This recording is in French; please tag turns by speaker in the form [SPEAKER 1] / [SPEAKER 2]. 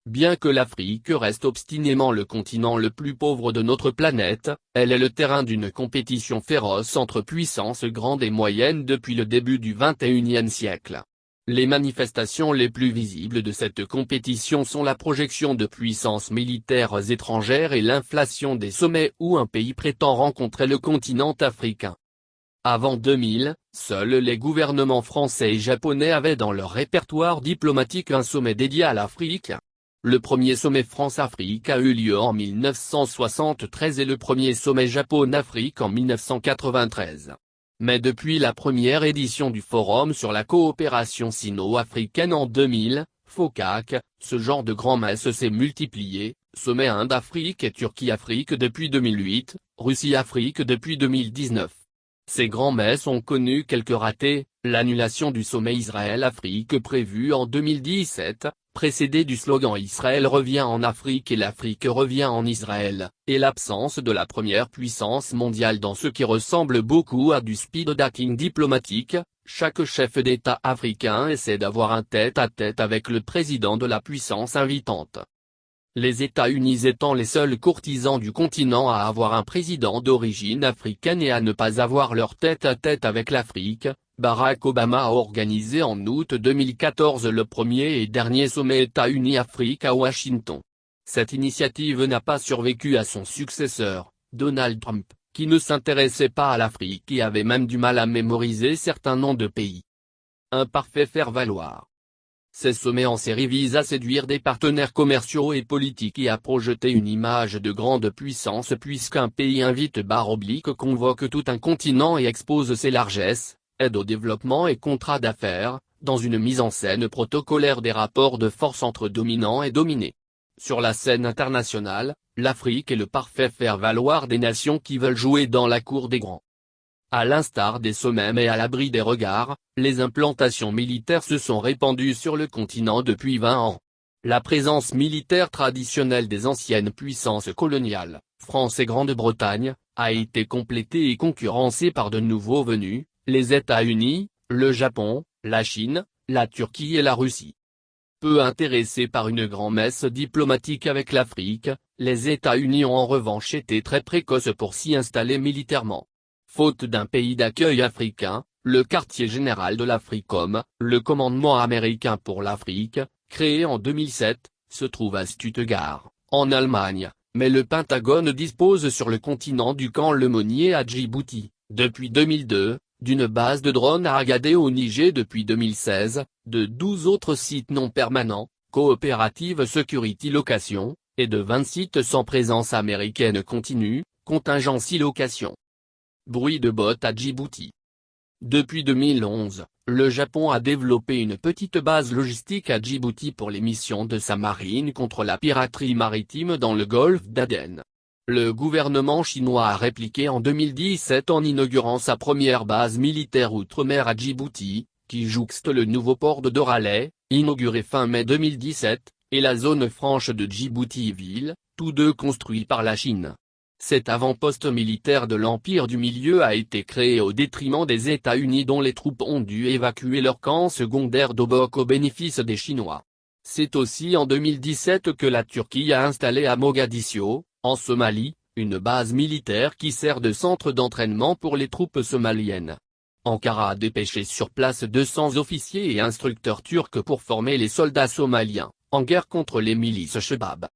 [SPEAKER 1] Bien que l'Afrique reste obstinément le continent le plus pauvre de notre planète, elle est le terrain d'une compétition féroce entre puissances grandes et moyennes depuis le début du XXIe siècle. Les manifestations les plus visibles de cette compétition sont la projection de puissances militaires étrangères et l'inflation des sommets où un pays prétend rencontrer le continent africain. Avant 2000, seuls les gouvernements français et japonais avaient dans leur répertoire diplomatique un sommet dédié à l'Afrique. Le premier sommet France-Afrique a eu lieu en 1973 et le premier sommet Japon-Afrique en 1993. Mais depuis la première édition du Forum sur la coopération sino-africaine en 2000, FOCAC, ce genre de grand-messe s'est multiplié, sommet Inde-Afrique et Turquie-Afrique depuis 2008, Russie-Afrique depuis 2019. Ces grands-messes ont connu quelques ratés, l'annulation du sommet Israël-Afrique prévu en 2017, précédé du slogan Israël revient en Afrique et l'Afrique revient en Israël, et l'absence de la première puissance mondiale dans ce qui ressemble beaucoup à du speed dating diplomatique. Chaque chef d'État africain essaie d'avoir un tête-à-tête avec le président de la puissance invitante. Les États-Unis étant les seuls courtisans du continent à avoir un président d'origine africaine et à ne pas avoir leur tête-à-tête avec l'Afrique, Barack Obama a organisé en août 2014 le premier et dernier sommet États-Unis-Afrique à Washington. Cette initiative n'a pas survécu à son successeur, Donald Trump, qui ne s'intéressait pas à l'Afrique et avait même du mal à mémoriser certains noms de pays. Un parfait faire-valoir. Ces sommets en série visent à séduire des partenaires commerciaux et politiques et à projeter une image de grande puissance puisqu'un pays invite convoque tout un continent et expose ses largesses, aide au développement et contrats d'affaires, dans une mise en scène protocolaire des rapports de force entre dominants et dominés. Sur la scène internationale, l'Afrique est le parfait faire-valoir des nations qui veulent jouer dans la cour des grands. À l'instar des sommets mais à l'abri des regards, les implantations militaires se sont répandues sur le continent depuis 20 ans. La présence militaire traditionnelle des anciennes puissances coloniales, France et Grande-Bretagne, a été complétée et concurrencée par de nouveaux venus, les États-Unis, le Japon, la Chine, la Turquie et la Russie. Peu intéressés par une grand-messe diplomatique avec l'Afrique, les États-Unis ont en revanche été très précoces pour s'y installer militairement. Faute d'un pays d'accueil africain, le quartier général de l'Africom, le commandement américain pour l'Afrique, créé en 2007, se trouve à Stuttgart, en Allemagne, mais le Pentagone dispose sur le continent du camp Lemonnier à Djibouti, depuis 2002, d'une base de drones à Agadez au Niger depuis 2016, de 12 autres sites non permanents, Coopérative Security Location, et de 20 sites sans présence américaine continue, Contingency Location. Bruit de bottes à Djibouti. Depuis 2011, le Japon a développé une petite base logistique à Djibouti pour les missions de sa marine contre la piraterie maritime dans le golfe d'Aden. Le gouvernement chinois a répliqué en 2017 en inaugurant sa première base militaire outre-mer à Djibouti, qui jouxte le nouveau port de Doraleh, inauguré fin mai 2017, et la zone franche de Djibouti-Ville, tous deux construits par la Chine. Cet avant-poste militaire de l'Empire du Milieu a été créé au détriment des États-Unis dont les troupes ont dû évacuer leur camp secondaire d'Obok au bénéfice des Chinois. C'est aussi en 2017 que la Turquie a installé à Mogadiscio, en Somalie, une base militaire qui sert de centre d'entraînement pour les troupes somaliennes. Ankara a dépêché sur place 200 officiers et instructeurs turcs pour former les soldats somaliens, en guerre contre les milices Shebab.